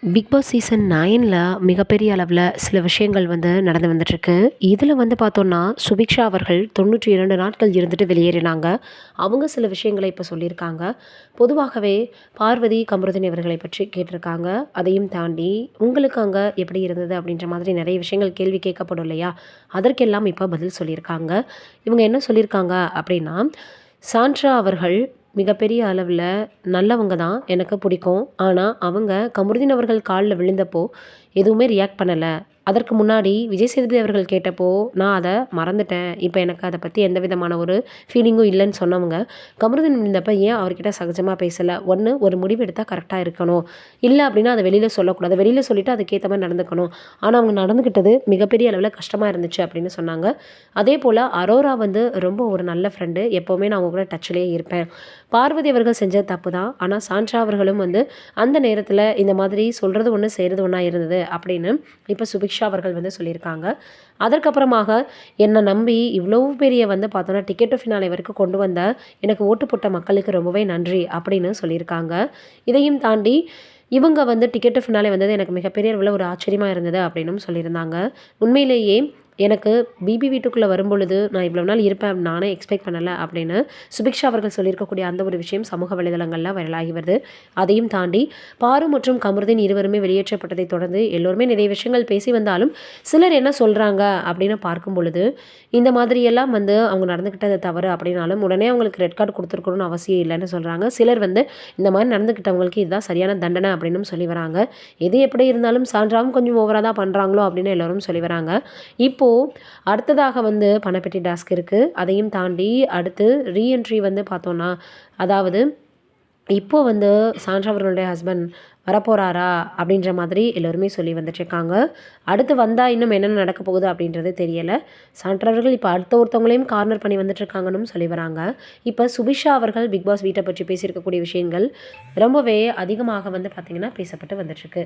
Big Boss season 9ல் மிகப்பெரிய அளவில் சில விஷயங்கள் நடந்து வந்துட்டுருக்கு. இதில் பார்த்தோன்னா, சுபிக்ஷா அவர்கள் 92 நாட்கள் இருந்துட்டு வெளியேறினாங்க. அவங்க சில விஷயங்கள இப்போ சொல்லியிருக்காங்க. பொதுவாகவே பார்வதி, கமருதீன் இவர்களை பற்றி கேட்டிருக்காங்க. அதையும் தாண்டி உங்களுக்கு அங்கே எப்படி இருந்தது அப்படின்ற மாதிரி நிறைய விஷயங்கள் கேள்வி கேட்கப்படும் இல்லையா? அதற்கெல்லாம் இப்போ பதில் சொல்லியிருக்காங்க. இவங்க என்ன சொல்லியிருக்காங்க அப்படின்னா, சாண்ட்ரா அவர்கள் மிகப்பெரிய அளவில் நல்லவங்க தான், எனக்கு பிடிக்கும். ஆனா, அவங்க கமருதீன் அவர்கள் கால்ல விழுந்தப்போ எதுவுமே ரியாக்ட் பண்ணல. அதற்கு முன்னாடி விஜய் சேதுபதி அவர்கள் கேட்டப்போ, நான் அத மறந்துட்டேன். இப்ப எனக்கு அத பத்தி எந்த விதமான ஒரு ஃபீலிங்கும் இல்லன்னு சொன்னவங்க, கமருதீன் விழுந்தப்ப ஏன் அவர்கிட்ட சகஜமா பேசல? ஒண்ணு ஒரு முடிவு எடுத்தா கரெக்ட்டா இருக்கணும். இல்ல அப்படின்னா அத வெளியில சொல்லக்கூடாது. வெளியில சொல்லிட்டு அதுக்கேத்த மாரி நடந்துக்கணும். ஆனா, அவங்க நடந்துக்கிட்டது மிகப்பெரிய அளவுல கஷ்டமா இருந்துச்சு அப்படின்னு சொன்னாங்க. அதேபோல அரோரா ரொம்ப ஒரு நல்ல ஃப்ரெண்டு. எப்பவுமே நான் அவங்க கூட டச்‌லயே இருப்பேன். பார்வதி அவர்கள் செஞ்சது தப்பு தான். ஆனா, சாண்ட்ரா அவர்களும் அந்த நேரத்தில இந்த மாதிரி சொல்றது ஒண்ணு, செய்றது ஒண்ணா இருந்தது அப்படின்னு இப்ப சுபிக்ஷா அவர்கள் சொல்லியிருக்காங்க. அதற்கப்புறமாக என்ன நம்பி இவ்வளவு பெரிய பார்த்தோன்னா, டிக்கெட் டு ஃபினாலே வரைக்கும் கொண்டு வந்த எனக்கு ஓட்டு போட்ட மக்களுக்கு ரொம்பவே நன்றி அப்படின்னு சொல்லியிருக்காங்க. இதையும் தாண்டி இவங்க டிக்கெட் டு ஃபினாலே வந்தது எனக்கு மிகப்பெரிய அளவுல ஒரு ஆச்சரியமா இருந்தது அப்படின்னும் சொல்லியிருந்தாங்க. உண்மையிலேயே எனக்கு பிபி வீட்டுக்குள்ள வரும்பொழுது, நான் இவ்வளவு நாள் இருப்பேன் நானே எக்ஸ்பெக்ட் பண்ணல அப்படின்னு சுபிக்ஷா அவர்கள் சொல்லியிருக்கக்கூடிய அந்த ஒரு விஷயம் சமூக வலைதளங்கள்ல வைரலாகி வருது. அதையும் தாண்டி பாரு மற்றும் கமருதீன் இருவருமே வெளியேற்றப்பட்டதை தொடர்ந்து எல்லோருமே நிறைய விஷயங்கள் பேசி வந்தாலும், சிலர் என்ன சொல்றாங்க அப்படின்னு பார்க்கும் பொழுது, இந்த மாதிரியெல்லாம் அவங்க நடந்துக்கிட்டது தவறு அப்படின்னாலும், உடனே அவங்களுக்கு ரெட் கார்டு குடுத்துருக்கணும்னு அவசியம் இல்லன்னு சொல்றாங்க. சிலர் இந்த மாரி நடந்துக்கிட்டவங்களுக்கு இதுதான் சரியான தண்டனை அப்படின்னும் சொல்லி வராங்க. எது எப்படி இருந்தாலும் சாண்ட்ராவும் கொஞ்சம் ஓவரா தான் பண்றாங்களோ அப்படின்னு எல்லாரும் சொல்லி வராங்க. இப்போ அடுத்ததாக பணப்பெட்டி டாஸ்க் இருக்கு. அதையும் தாண்டி அடுத்து ரீஎன்ட்ரி பார்த்தோன்னா, அதாவது இப்போ சாண்ட்ரா அவர்களுடைய ஹஸ்பண்ட் வரப்போறாரா? அப்படின்ற மாதிரி எல்லோருமே சொல்லி வந்துட்டுருக்காங்க. அடுத்து வந்தா இன்னும் என்னென்ன நடக்க போகுது அப்படின்றது தெரியல. சாண்ட்ரா அவர்கள் இப்போ அடுத்த ஒருத்தவங்களையும் கார்னர் பண்ணி வந்துட்டுருக்காங்கன்னும் சொல்லி வராங்க. இப்போ சுபிக்ஷா அவர்கள் பிக் பாஸ் வீட்ட பற்றி பேசியிருக்கக்கூடிய விஷயங்கள் ரொம்பவே அதிகமாக பார்த்தீங்கன்னா பேசப்பட்டு வந்துட்டுருக்கு.